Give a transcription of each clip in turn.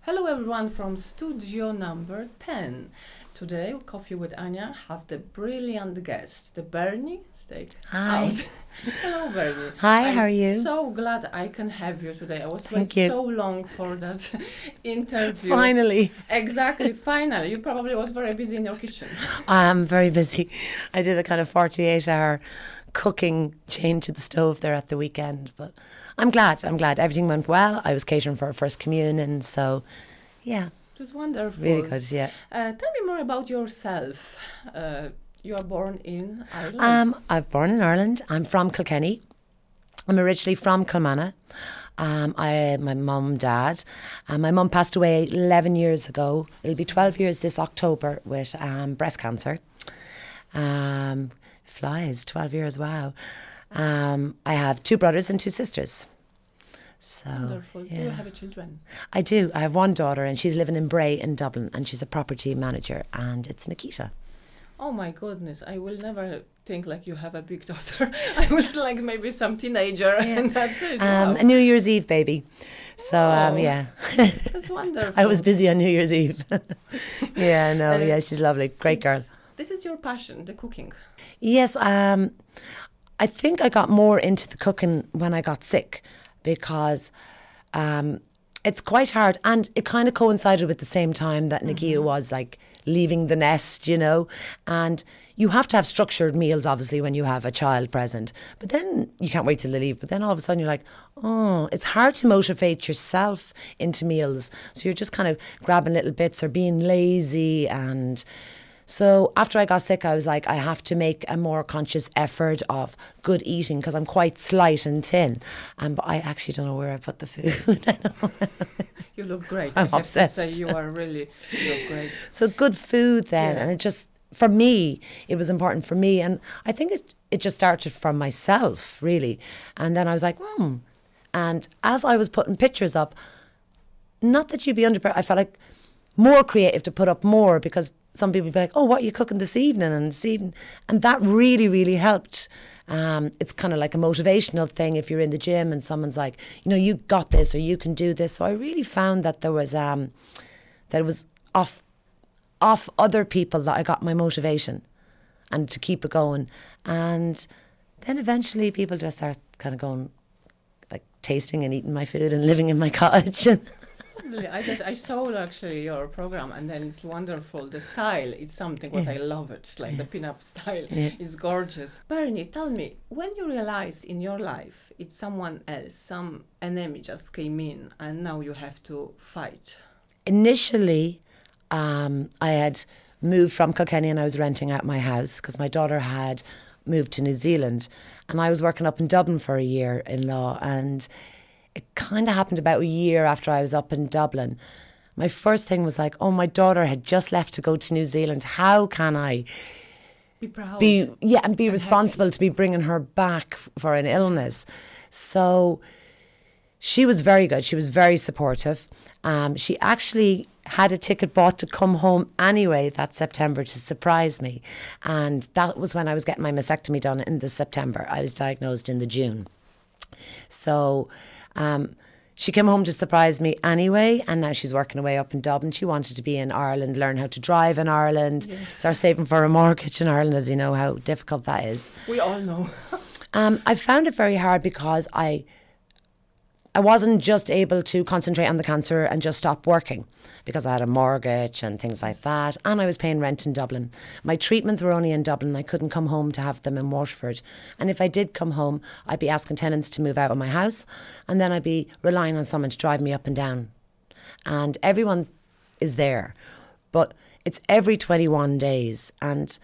Hello everyone from studio number 10. Today, Coffee with Ania have the brilliant guest, the Bernie. Stay Hi. out. Hello Bernie. Hi, how are you? I'm so glad I can have you today. I was Thank waiting you. so long for that interview. Finally. Exactly, finally. You probably was very busy in your kitchen. I'm very busy. I did a kind of 48-hour cooking change to the stove there at the weekend, but I'm glad. Everything went well. I was catering for our first communion, so yeah. It was wonderful. It's really good, yeah. Tell me more about yourself. You are born in Ireland. I'm born in Ireland. I'm from Kilkenny. I'm originally from Kilmanagh. My mum, dad. My mum passed away 11 years ago. It'll be 12 years this October with breast cancer. Flies, 12 years, wow. I have 2 brothers and 2 sisters. So, Wonderful. yeah. Do you have children? I do. I have one daughter and she's living in Bray in Dublin and she's a property manager and it's Nikita. Oh my goodness, I will never think like you have a big daughter. I was like maybe some teenager and that's it. Wow. A New Year's Eve baby. So, yeah. That's wonderful. I was busy on New Year's Eve. Yeah, she's lovely. Great girl. This is your passion, the cooking. Yes, I think I got more into the cooking when I got sick because it's quite hard and it kind of coincided with the same time that Nikita was like leaving the nest, you know, and you have to have structured meals obviously when you have a child present, but then you can't wait till they leave, but then all of a sudden you're like, oh, it's hard to motivate yourself into meals, so you're just kind of grabbing little bits or being lazy. And so after I got sick, I was like, I have to make a more conscious effort of good eating because I'm quite slight and thin. But I actually don't know where I put the food. I know. You look great. I'm I have obsessed. to say you look great. So good food then. Yeah. And it just, for me, it was important for me. And I think it just started from myself, really. And then I was like, And as I was putting pictures up, not that you'd be I felt like more creative to put up more because some people would be like, oh, what are you cooking this evening and this evening? And that really, really helped. It's kind of like a motivational thing if you're in the gym and someone's like, you know, you got this or you can do this. So I really found that there was, that it was off other people that I got my motivation and to keep it going. And then eventually people just start kind of going, like tasting and eating my food and living in my cottage. I saw actually your program and then it's wonderful. The style, it's something what I love it. It's like the pin-up style is gorgeous. Bernie, tell me, when you realize in your life it's someone else, some enemy just came in and now you have to fight? Initially, I had moved from Kilkenny and I was renting out my house because my daughter had moved to New Zealand and I was working up in Dublin for a year in law, and it kind of happened about a year after I was up in Dublin. My first thing was like, oh, my daughter had just left to go to New Zealand. How can I be proud? And be responsible to be bringing her back for an illness? So she was very good. She was very supportive. She actually had a ticket bought to come home anyway that September to surprise me. And that was when I was getting my mastectomy done in the September. I was diagnosed in the June. So she came home to surprise me anyway, and now she's working away up in Dublin. She wanted to be in Ireland, learn how to drive in Ireland, start saving for a mortgage in Ireland, as you know how difficult that is. We all know. I found it very hard because I wasn't just able to concentrate on the cancer and just stop working because I had a mortgage and things like that, and I was paying rent in Dublin. My treatments were only in Dublin. I couldn't come home to have them in Waterford. And if I did come home, I'd be asking tenants to move out of my house, and then I'd be relying on someone to drive me up and down. And everyone is there, but it's every 21 days, and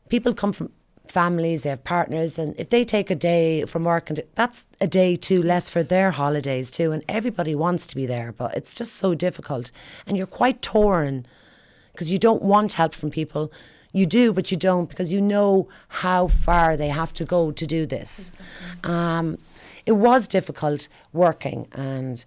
people come from families, they have partners, and if they take a day from work, and that's a day too less for their holidays too, and everybody wants to be there, but it's just so difficult, and you're quite torn because you don't want help from people. You do, but you don't, because you know how far they have to go to do this. Exactly. It was difficult working and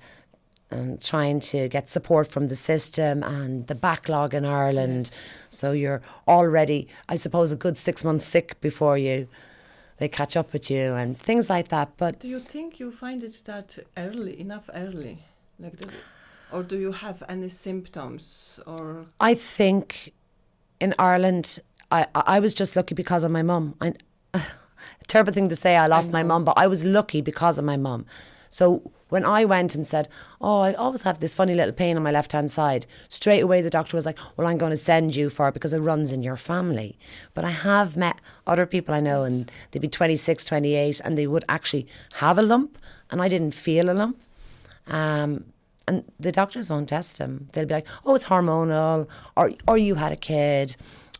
trying to get support from the system and the backlog in Ireland. So you're already, I suppose, a good 6 months sick before they catch up with you and things like that. But do you think you find it that enough early? Like Or do you have any symptoms? Or I think in Ireland, I was just lucky because of my mum. Terrible thing to say, I lost my mum, but I was lucky because of my mum. So when I went and said, oh, I always have this funny little pain on my left-hand side, straight away the doctor was like, well, I'm going to send you for it because it runs in your family. But I have met other people I know, and they'd be 26, 28, and they would actually have a lump, and I didn't feel a lump. And the doctors won't test them. They'll be like, oh, it's hormonal, or you had a kid.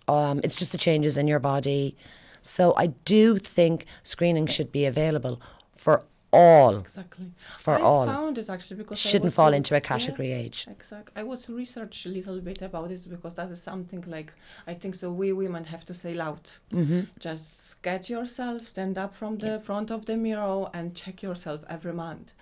It's just the changes in your body. So I do think screening should be available for all. Exactly. For all. I found it actually because shouldn't fall into a category age. Exactly. I was research a little bit about this because that is something like, I think so we women have to say loud. Mm-hmm. Just get yourself, stand up from the front of the mirror and check yourself every month.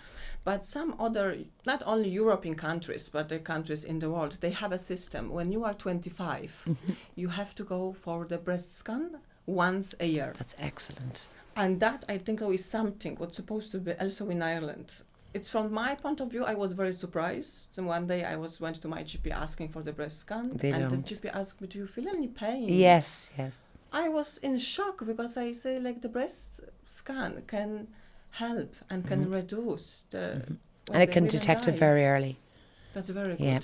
But some other, not only European countries, but the countries in the world, they have a system. When you are 25, you have to go for the breast scan once a year. That's excellent. And that, I think, is something what's supposed to be also in Ireland. It's from my point of view, I was very surprised. And one day I went to my GP asking for the breast scan. They and don't. the GP asked me, do you feel any pain? Yes. I was in shock because I say, like, the breast scan can help and can reduce the... And it can detect it very early. That's very good. Yeah.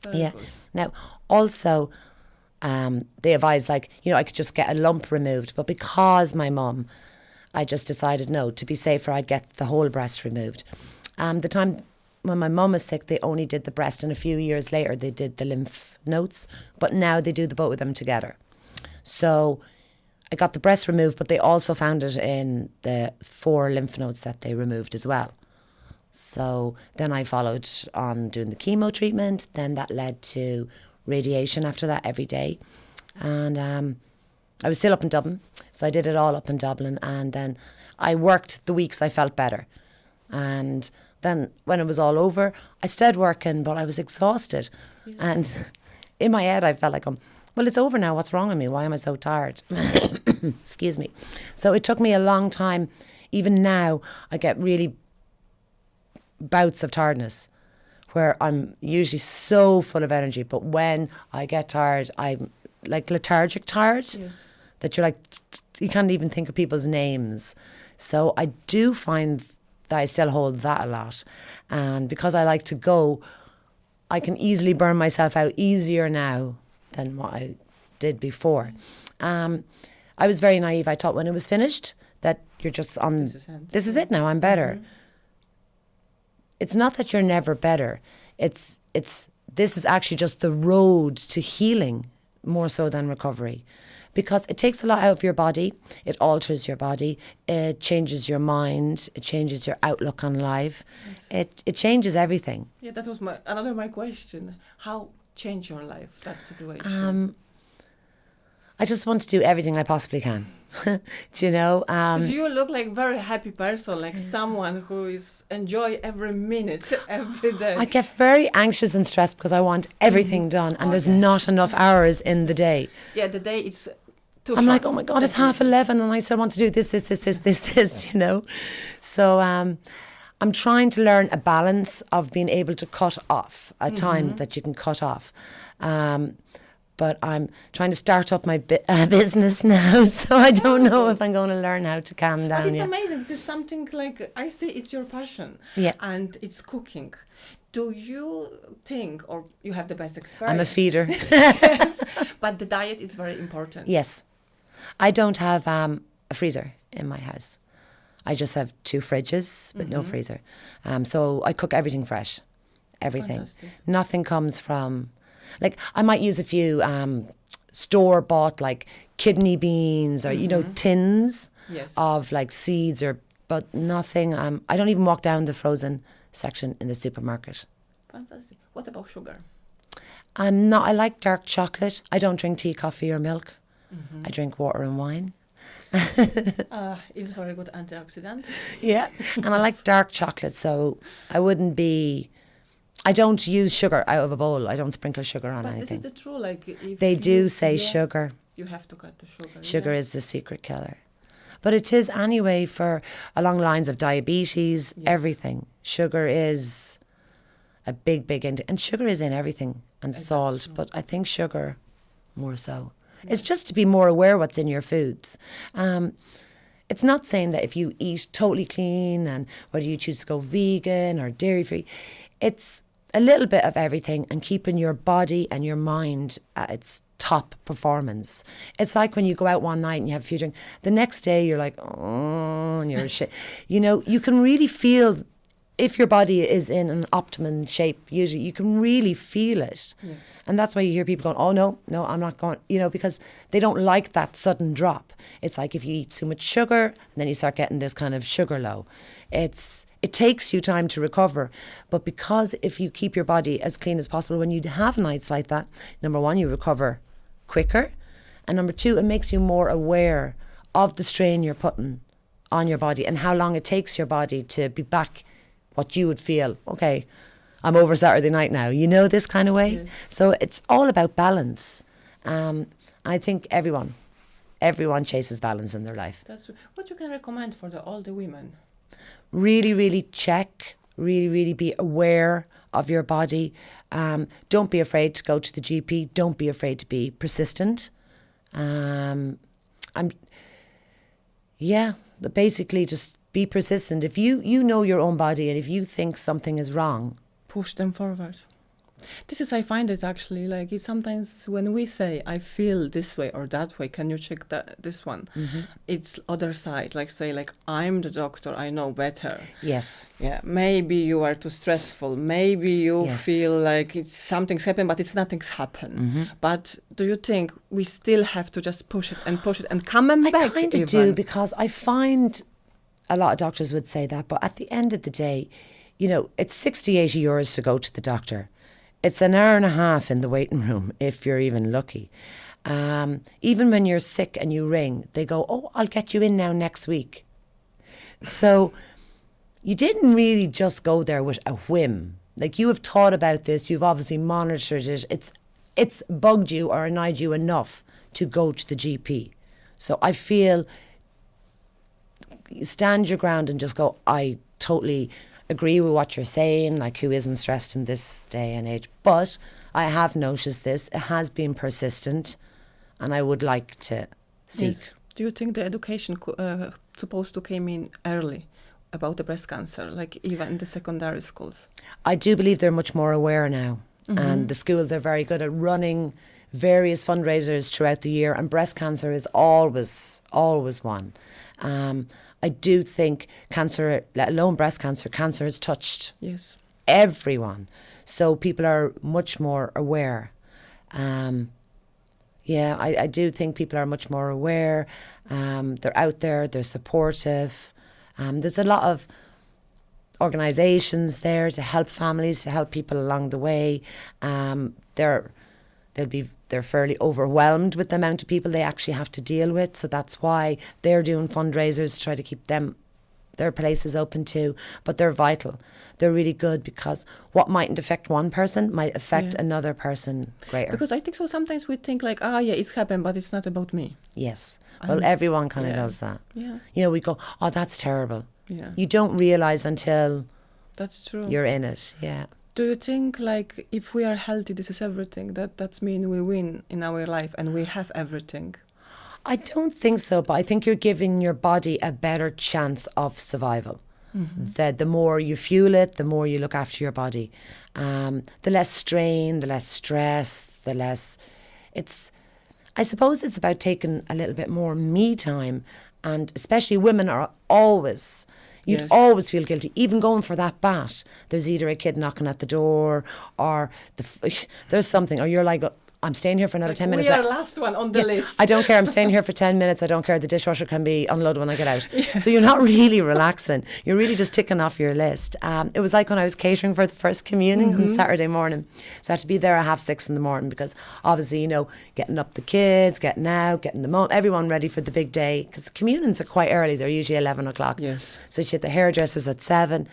Very good. Now, also... they advise, like, I could just get a lump removed, but because my mum, I just decided no, to be safer I'd get the whole breast removed. The time when my mum was sick, they only did the breast, and a few years later they did the lymph nodes, but now they do the both of them together. So I got the breast removed, but they also found it in the 4 lymph nodes that they removed as well. So then I followed on doing the chemo treatment, then that led to radiation after that every day. And I was still up in Dublin, so I did it all up in Dublin, and then I worked the weeks I felt better. And then when it was all over, I stayed working, but I was exhausted. Yes. And in my head I felt like, well, it's over now, what's wrong with me? Why am I so tired? Excuse me. So it took me a long time. Even now I get really bouts of tiredness where I'm usually so full of energy, but when I get tired, I'm like lethargic tired, that you're like, you can't even think of people's names. So I do find that I still hold that a lot. And because I like to go, I can easily burn myself out easier now than what I did before. I was very naive. I thought when it was finished that you're just on, this is it now, I'm better. Mm-hmm. It's not that you're never better. This is actually just the road to healing more so than recovery, because it takes a lot out of your body. It alters your body. It changes your mind. It changes your outlook on life. Yes. It changes everything. Yeah, that was my question. How change your life, that situation? I just want to do everything I possibly can. Do you know? Because you look like a very happy person, like someone who is enjoy every minute, every day. I get very anxious and stressed because I want everything done, and there's not enough hours in the day. Yeah, the day it's too I'm short. like, oh my God, it's 11:30 and I still want to do this, you know? So I'm trying to learn a balance of being able to cut off a time that you can cut off. But I'm trying to start up my business now, so I don't know if I'm going to learn how to calm down. But it's amazing. It's something like, I say it's your passion. Yeah. And it's cooking. Do you think, or you have the best experience? I'm a feeder. Yes, but the diet is very important. Yes. I don't have a freezer in my house. I just have 2 fridges, but no freezer. So I cook everything fresh. Everything. Fantastic. Nothing comes from... Like, I might use a few store-bought, like, kidney beans or, you know, tins of, like, seeds but nothing. I don't even walk down the frozen section in the supermarket. Fantastic. What about sugar? I like dark chocolate. I don't drink tea, coffee or milk. I drink water and wine. It's very good antioxidant. Yeah. And I like dark chocolate, so I wouldn't be... I don't use sugar out of a bowl. I don't sprinkle sugar on anything. But this is the true, like... If they do say sugar. You have to cut the sugar. Sugar is the secret killer. But it is anyway for along lines of diabetes, everything. Sugar is a big intake. And sugar is in everything, and salt, but I think sugar more so. Yeah. It's just to be more aware what's in your foods. It's not saying that if you eat totally clean and whether you choose to go vegan or dairy-free, it's a little bit of everything and keeping your body and your mind at its top performance. It's like when you go out one night and you have a few drinks, the next day you're like, oh, and you're shit. You know, you can really feel if your body is in an optimum shape, usually you can really feel it. Yes. And that's why you hear people going, oh, no, I'm not going, you know, because they don't like that sudden drop. It's like if you eat too much sugar and then you start getting this kind of sugar low. It takes you time to recover. But because if you keep your body as clean as possible, when you have nights like that, number one, you recover quicker. And number two, it makes you more aware of the strain you're putting on your body and how long it takes your body to be back what you would feel, okay, I'm over Saturday night now, you know, this kind of way. Yes. So it's all about balance. And I think everyone chases balance in their life. That's true. What you can recommend for all the women? Really check, really be aware of your body. Don't be afraid to go to the GP. Don't be afraid to be persistent. Basically just be persistent. If you know your own body and if you think something is wrong, push them forward. This is, I find it actually, like it's sometimes when we say, I feel this way or that way, can you check this one? Mm-hmm. It's other side, like say, like I'm the doctor, I know better. Yes. Yeah, maybe you are too stressful. Maybe you feel like something's happened, but it's nothing's happened. Mm-hmm. But do you think we still have to just push it and come back? I kind of do, because I find a lot of doctors would say that, but at the end of the day, you know, it's 60, 80 euros to go to the doctor. It's an hour and a half in the waiting room, if you're even lucky. Even when you're sick and you ring, they go, oh, I'll get you in now next week. So you didn't really just go there with a whim. Like, you have thought about this, you've obviously monitored it. It's bugged you or annoyed you enough to go to the GP. So I feel, stand your ground and just go, I totally agree with what you're saying, like who isn't stressed in this day and age. But I have noticed this, it has been persistent, and I would like to seek. Yes. Do you think the education supposed to came in early about the breast cancer, like even in the secondary schools? I do believe they're much more aware now. Mm-hmm. And the schools are very good at running various fundraisers throughout the year, and breast cancer is always one. I do think cancer, let alone breast cancer, cancer has touched everyone. So people are much more aware. I do think people are much more aware. They're out there, they're supportive. There's a lot of organisations there to help families, to help people along the way. They're fairly overwhelmed with the amount of people they actually have to deal with. So that's why they're doing fundraisers to try to keep their places open too. But they're vital. They're really good, because what mightn't affect one person might affect another person greater. Because I think so sometimes we think like, it's happened, but it's not about me. Yes. Well, everyone kind of does that. Yeah. You know, we go, oh, that's terrible. Yeah. You don't realise until that's true. You're in it. Yeah. Do you think, like, if we are healthy, this is everything? That's mean we win in our life and we have everything? I don't think so, but I think you're giving your body a better chance of survival. Mm-hmm. The more you fuel it, the more you look after your body. The less strain, the less stress, the less... I suppose it's about taking a little bit more me time, and especially women are always... You'd always feel guilty, even going for that bath. There's either a kid knocking at the door, or there's something, or you're like, I'm staying here for another 10 minutes. We are last one on the list. I don't care, I'm staying here for 10 minutes. I don't care, the dishwasher can be unloaded when I get out. Yes. So you're not really relaxing. You're really just ticking off your list. It was like when I was catering for the first communion on Saturday morning. So I had to be there at 6:30 in the morning, because obviously, you know, getting up the kids, getting out, getting the everyone ready for the big day. Because communions are quite early. They're usually 11 o'clock. Yes. So she had the hairdressers at 7.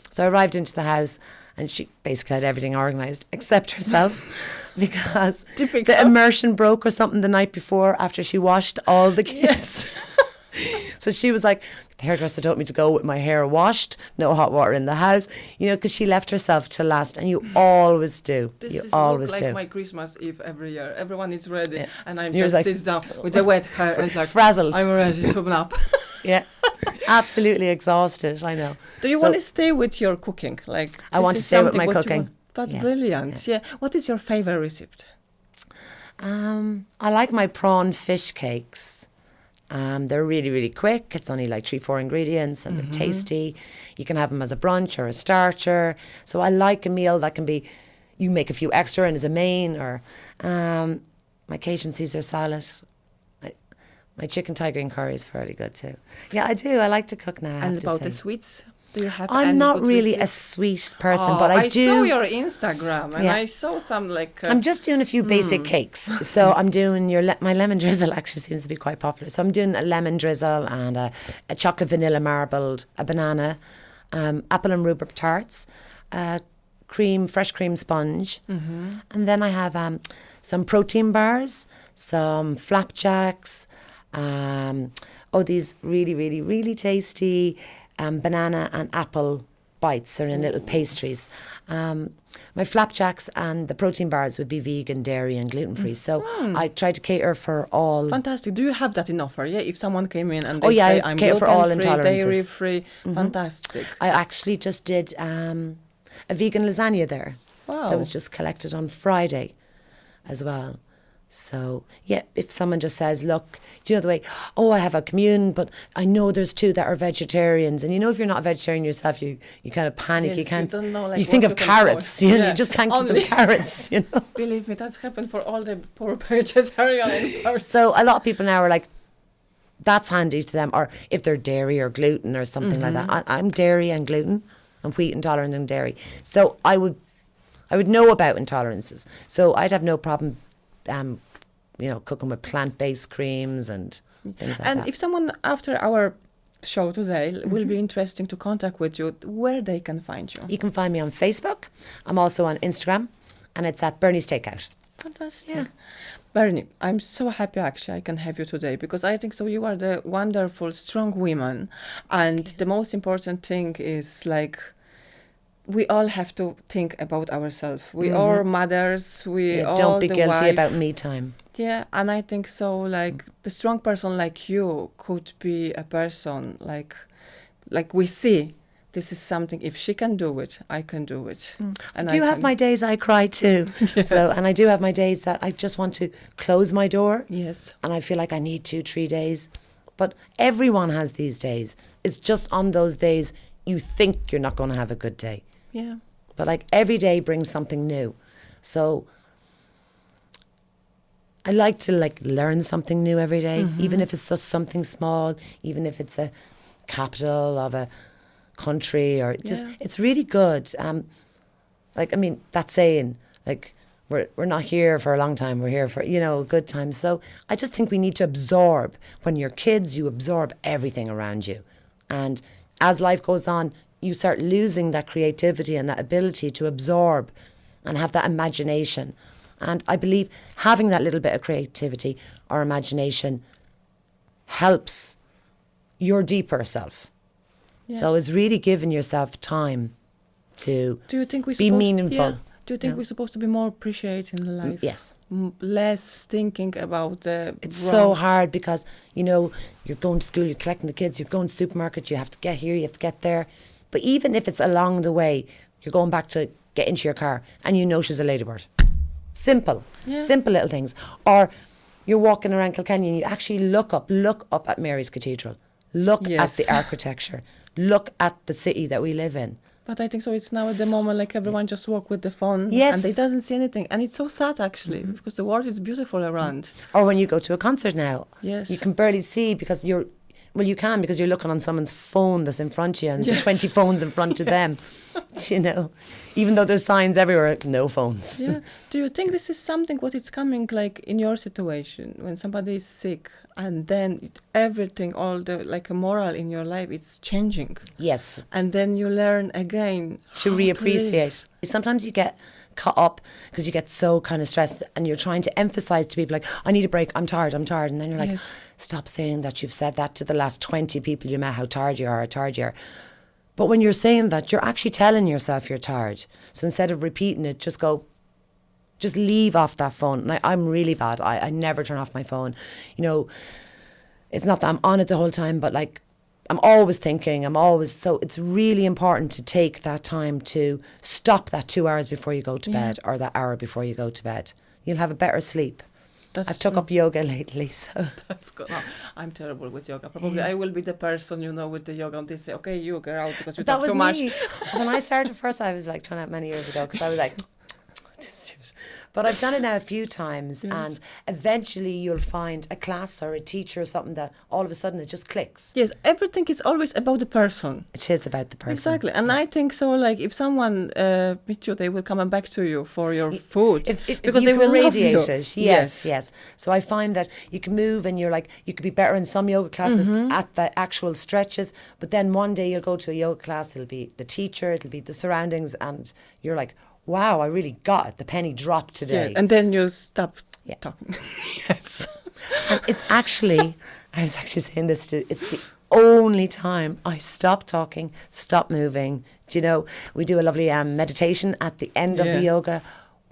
So I arrived into the house, and she basically had everything organised except herself, because the immersion broke or something the night before after she washed all the kids. Yes. So she was like, the hairdresser told me to go with my hair washed, no hot water in the house, because she left herself to last, and you always do. You always do. Like my Christmas Eve every year. Everyone is ready, and I'm You're just like, sits down with the wet hair and it's like frazzled. I'm ready to open up. Yeah, absolutely exhausted. I know. Do you want to stay with your cooking? Like I want to stay with my cooking. That's brilliant. Yeah. What is your favorite recipe? I like my prawn fish cakes. They're really, really quick. It's only like 3-4 ingredients and they're tasty. You can have them as a brunch or a starter. So I like a meal that can be, you make a few extra and as a main, or my Cajun Caesar salad. My chicken Thai green curry is fairly good too. Yeah, I do. I like to cook now. And about the sweets? Do you have I'm any not good really recipes? a sweet person, but I do. I saw your Instagram and I saw some like... I'm just doing a few basic cakes. So I'm doing my lemon drizzle actually seems to be quite popular. So I'm doing a lemon drizzle and a chocolate vanilla marbled, a banana, apple and rhubarb tarts, fresh cream sponge. And then I have some protein bars, some flapjacks, these really, really, really tasty banana and apple bites are in little pastries. My flapjacks and the protein bars would be vegan, dairy and gluten-free. So I try to cater for all. Fantastic. Do you have that in offer? Yeah, if someone came in and I I'm cater for all gluten-free, intolerances. dairy-free, fantastic. I actually just did a vegan lasagna there. Wow. That was just collected on Friday as well. So, yeah, if someone just says, look, do you know the way, I have a commune, but I know there's 2 that are vegetarians. And if you're not a vegetarian yourself, you kind of panic. Yes, you can't, you don't know, like, you think of carrots, you just can't give them carrots, Believe me, that's happened for all the poor vegetarians. So a lot of people now are like, that's handy to them. Or if they're dairy or gluten or something like that. I'm dairy and gluten. I'm wheat intolerant and dairy. So I would know about intolerances. So I'd have no problem cooking with plant-based creams and things like that. And if someone after our show today will be interesting to contact with you, where they can find you? You can find me on Facebook. I'm also on Instagram, and it's at Bernie's Takeout. Fantastic. Yeah. Bernie, I'm so happy actually I can have you today, because I think so you are the wonderful, strong woman. And the most important thing is like, we all have to think about ourselves. We are mothers. We all don't be guilty wife. about me time. Yeah, and I think so. Like the strong person like you could be a person like we see. This is something. If she can do it, I can do it. And I do have my days I cry too. So, and I do have my days that I just want to close my door. Yes. And I feel like I need 2-3 days. But everyone has these days. It's just on those days you think you're not going to have a good day. Yeah. But like every day brings something new. So I like to learn something new every day, even if it's just something small, even if it's a capital of a country or just, it's really good. That saying, we're not here for a long time, we're here for, a good time. So I just think we need to absorb. When you're kids, you absorb everything around you. And as life goes on, you start losing that creativity and that ability to absorb and have that imagination. And I believe having that little bit of creativity or imagination helps your deeper self. Yeah. So it's really giving yourself time to be meaningful. Yeah. Do you think we're supposed to be more appreciating life? Yes. Less thinking about the It's so hard because, you're going to school, you're collecting the kids, you're going to the supermarket, you have to get here, you have to get there. But even if it's along the way, you're going back to get into your car and she's a ladybird. Simple little things. Or you're walking around Kilkenny and you actually look up at Mary's Cathedral. Look at the architecture. Look at the city that we live in. But I think so it's now at the moment like everyone just walk with the phone and they doesn't see anything. And it's so sad actually because the world is beautiful around. Or when you go to a concert now, you can barely see because you can because you're looking on someone's phone that's in front of you and the 20 phones in front of them, even though there's signs everywhere, no phones. Yeah. Do you think this is something what it's coming like in your situation when somebody is sick and then everything, all the a moral in your life, it's changing? Yes. And then you learn again to reappreciate. Sometimes you get caught up because you get so kind of stressed and you're trying to emphasize to people like, I need a break, I'm tired. And then you're like, stop saying that. You've said that to the last 20 people you met, how tired you are, But when you're saying that, you're actually telling yourself you're tired. So instead of repeating it, just leave off that phone. And I'm really bad. I never turn off my phone. You know, it's not that I'm on it the whole time, but like I'm always thinking, so it's really important to take that time to stop that 2 hours before you go to bed or that hour before you go to bed. You'll have a better sleep. I've took up yoga lately, so. That's good. No, I'm terrible with yoga. Probably I will be the person, you know, with the yoga and they say, okay, you get out because you talk too much. When I started first, I was like trying out many years ago because I was like, but I've done it now a few times and eventually you'll find a class or a teacher or something that all of a sudden it just clicks. Yes, everything is always about the person. It is about the person. Exactly. And I think so, like, if someone meet you, they will come back to you for your food. Because they will radiate it. Yes. So I find that you can move and you're like, you could be better in some yoga classes at the actual stretches, but then one day you'll go to a yoga class, it'll be the teacher, it'll be the surroundings, and you're like, wow, I really got it. The penny dropped today. Yeah, and then you stop talking. Yes. And it's actually, I was actually saying this, it's the only time I stop talking, stop moving. Do you know, we do a lovely meditation at the end of the yoga.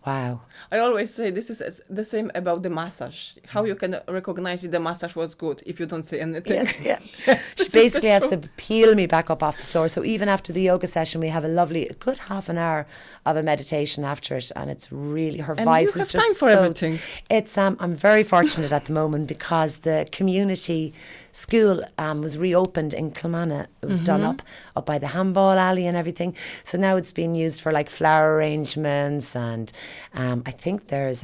Wow. I always say this is the same about the massage. How you can recognize if the massage was good if you don't say anything. Yes, she basically has to peel me back up off the floor. So even after the yoga session, we have a good half an hour of a meditation after it, and it's really her voice is just time for everything. It's I'm very fortunate at the moment because the community school was reopened in Kilmanagh. It was done up by the handball alley and everything. So now it's being used for like flower arrangements, and I think there's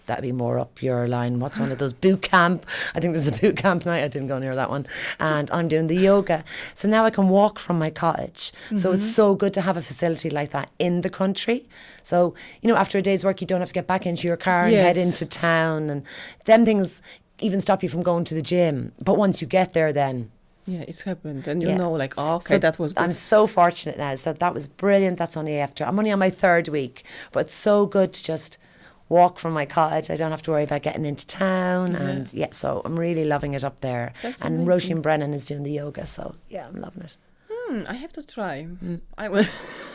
that'd be more up your line. What's one of those boot camp? I think there's a boot camp night. I didn't go near that one. And I'm doing the yoga. So now I can walk from my cottage. So it's so good to have a facility like that in the country. So, you know, after a day's work, you don't have to get back into your car and head into town. And them things even stop you from going to the gym. But once you get there, then... Yeah, it's happened. And you know, like, oh, okay, so that was good. I'm so fortunate now. So that was brilliant. That's only after... I'm only on my 3rd week. But it's so good to just walk from my cottage. I don't have to worry about getting into town. And so I'm really loving it up there. That's and amazing. Roisin Brennan is doing the yoga. So, yeah, I'm loving it. I have to try. I will.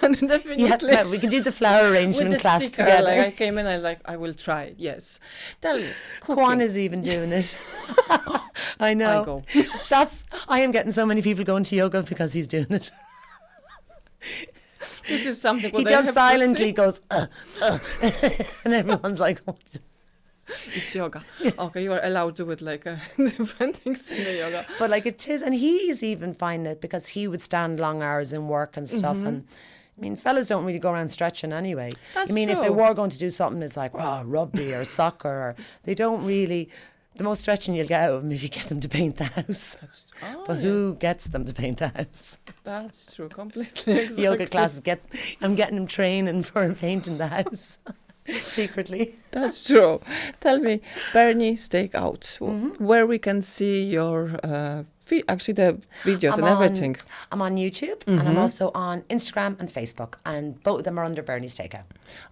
Definitely. You have to try. We can do the flower arrangement with the class sticker, together. Like I came in, I will try. Yes. Tell me. Kwan is even doing it. I know. I go. I am getting so many people going to yoga because he's doing it. This is something he does silently goes, and everyone's like, oh. It's yoga. Okay, you are allowed to do it like different things in the yoga. But like it is, and he's even finding it because he would stand long hours in work and stuff. And I mean, fellas don't really go around stretching anyway. That's I mean, true. if they were going to do something, it's like rugby or soccer, or they don't really. The most stretching you'll get out of them if you get them to paint the house. But who gets them to paint the house? That's true, completely. Exactly. Yoga classes I'm getting them training for painting the house. Secretly. That's true. Tell me, Bernie Stakeout, where we can see your actually the videos and everything. I'm on YouTube and I'm also on Instagram and Facebook, and both of them are under Bernie Stakeout.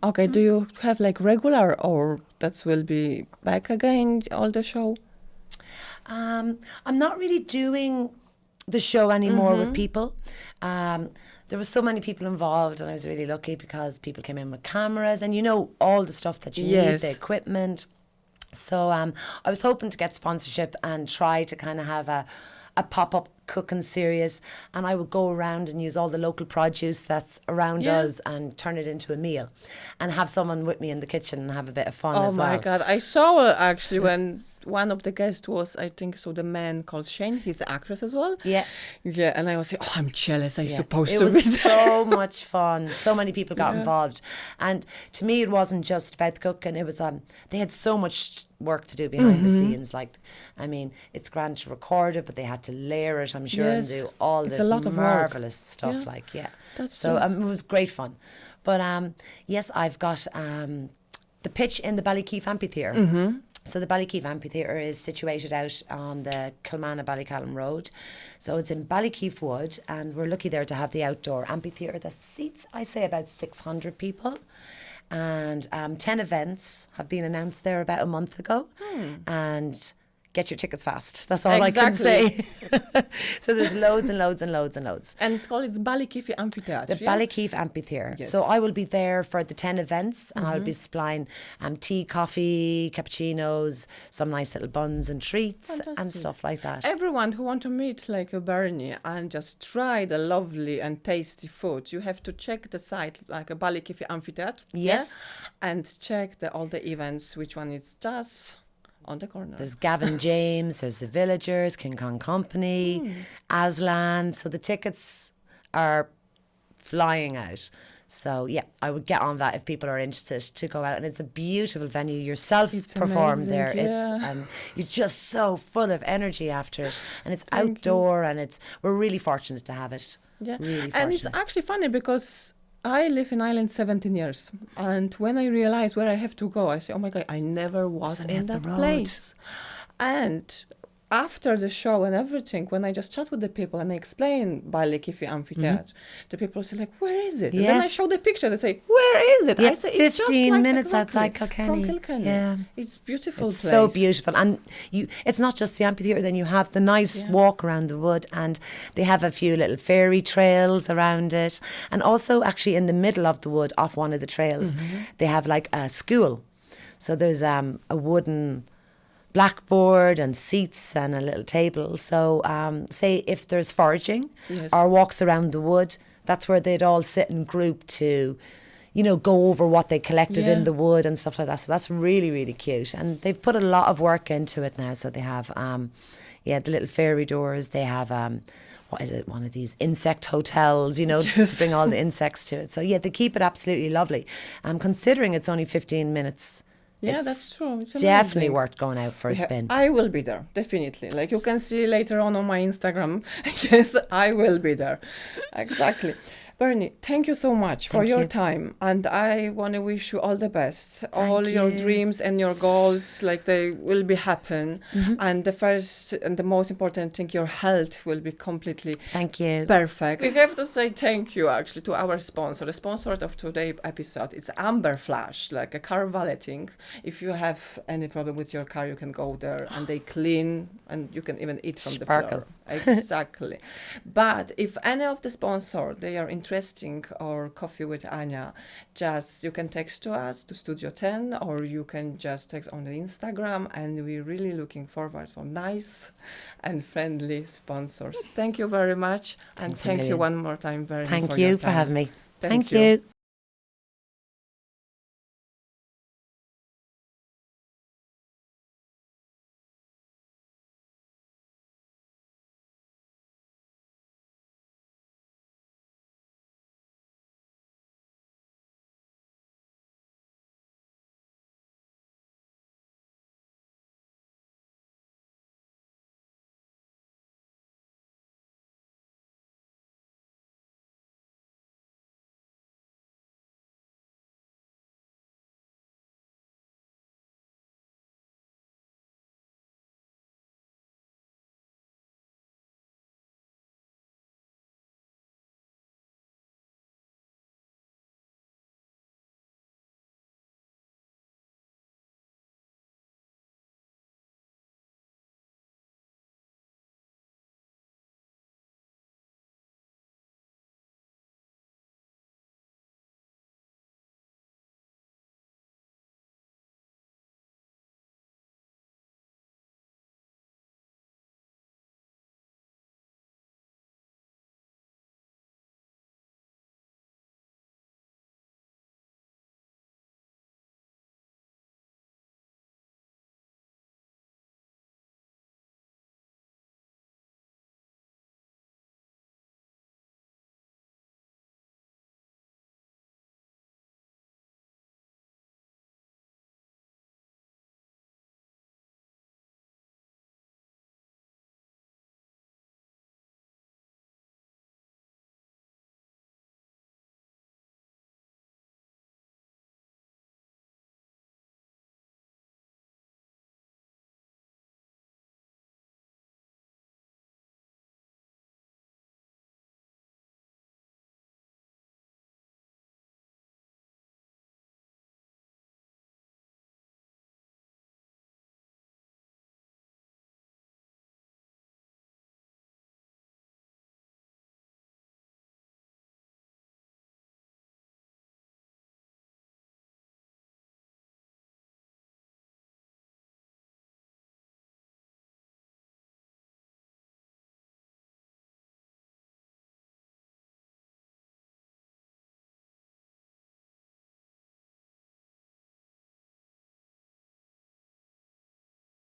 Okay, do you have like regular, or that will be back again all the show? I'm not really doing the show anymore with people. There were so many people involved, and I was really lucky because people came in with cameras and, you know, all the stuff that you need, the equipment. So I was hoping to get sponsorship and try to kind of have a pop-up cooking series, and I would go around and use all the local produce that's around us and turn it into a meal and have someone with me in the kitchen and have a bit of fun as well. Oh my God, I saw actually when one of the guests was, I think so, the man called Shane. He's the actress as well. Yeah. Yeah, and I was like, I'm jealous. I'm supposed to be. It was so much fun. So many people got involved. And to me, it wasn't just about the cooking. It was, they had so much work to do behind the scenes. Like, I mean, it's grand to record it, but they had to layer it, I'm sure, and do all this marvellous stuff. That's so it was great fun. But yes, I've got the pitch in the Bali Kifi Amphitheater. So the Ballykeefe Amphitheater is situated out on the Kilmanagh-Ballycallum Road. So it's in Ballykeefe Wood, and we're lucky there to have the outdoor amphitheater that seats, I say, about 600 people. And 10 events have been announced there about a month ago. And get your tickets fast. That's all I can say. So there's loads and loads and loads and loads. And it's Ballykeefe Amphitheater. The Ballykeefe Amphitheater. Yes. So I will be there for the 10 events, and I'll be supplying tea, coffee, cappuccinos, some nice little buns and treats and stuff like that. Everyone who want to meet like a Bernie and just try the lovely and tasty food, you have to check the site like a Ballykeefe Amphitheater. Yes. Yeah? And check all the events, which one it's just on the corner. There's Gavin James, there's the Villagers, King Kong Company, Aslan. So the tickets are flying out. So yeah, I would get on that if people are interested to go out. And it's a beautiful venue. Yourself perform amazing, there. yeah. It's you're just so full of energy after it, and it's outdoor, and we're really fortunate to have it. Yeah, really fortunate. and it's actually funny because I live in Ireland 17 years, and when I realize where I have to go, I say, oh my God, I never was in that place. And after the show and everything, when I just chat with the people and I explain Ballykeefe Amphitheater, the people say like, where is it? And then I show the picture, they say, where is it? Yeah, I say, it's 15 just like minutes outside Kilkenny. From Kilkenny. Yeah. It's beautiful It's place. so beautiful. And it's not just the amphitheatre, then you have the nice walk around the wood, and they have a few little fairy trails around it. And also actually in the middle of the wood, off one of the trails, they have like a school. So there's a wooden blackboard and seats and a little table. So say if there's foraging or walks around the wood, that's where they'd all sit in group to, go over what they collected in the wood and stuff like that. So that's really, really cute. And they've put a lot of work into it now. So they have, the little fairy doors. They have, one of these insect hotels, to bring all the insects to it. So yeah, they keep it absolutely lovely. Considering it's only 15 minutes. Yeah, that's true. It's definitely amazing. worth going out for a spin. I will be there, definitely. Like you can see later on my Instagram. Yes, I will be there. Exactly. Bernie, thank you so much for your time, and I want to wish you all the best. All your dreams and your goals, like they will be happen. And the first and the most important thing, your health will be completely perfect. We have to say thank you actually to our sponsor. The sponsor of today's episode, it's Amber Flash, like a car valeting. If you have any problem with your car, you can go there and they clean, and you can even eat from the floor. Exactly. But if any of the sponsor, they are interesting or coffee with Ania, just you can text to us to Studio 10, or you can just text on the Instagram, and we're really looking forward for nice and friendly sponsors. Thank you very much, and thank you one more time, Bernie. Thank you for having me. Thank you.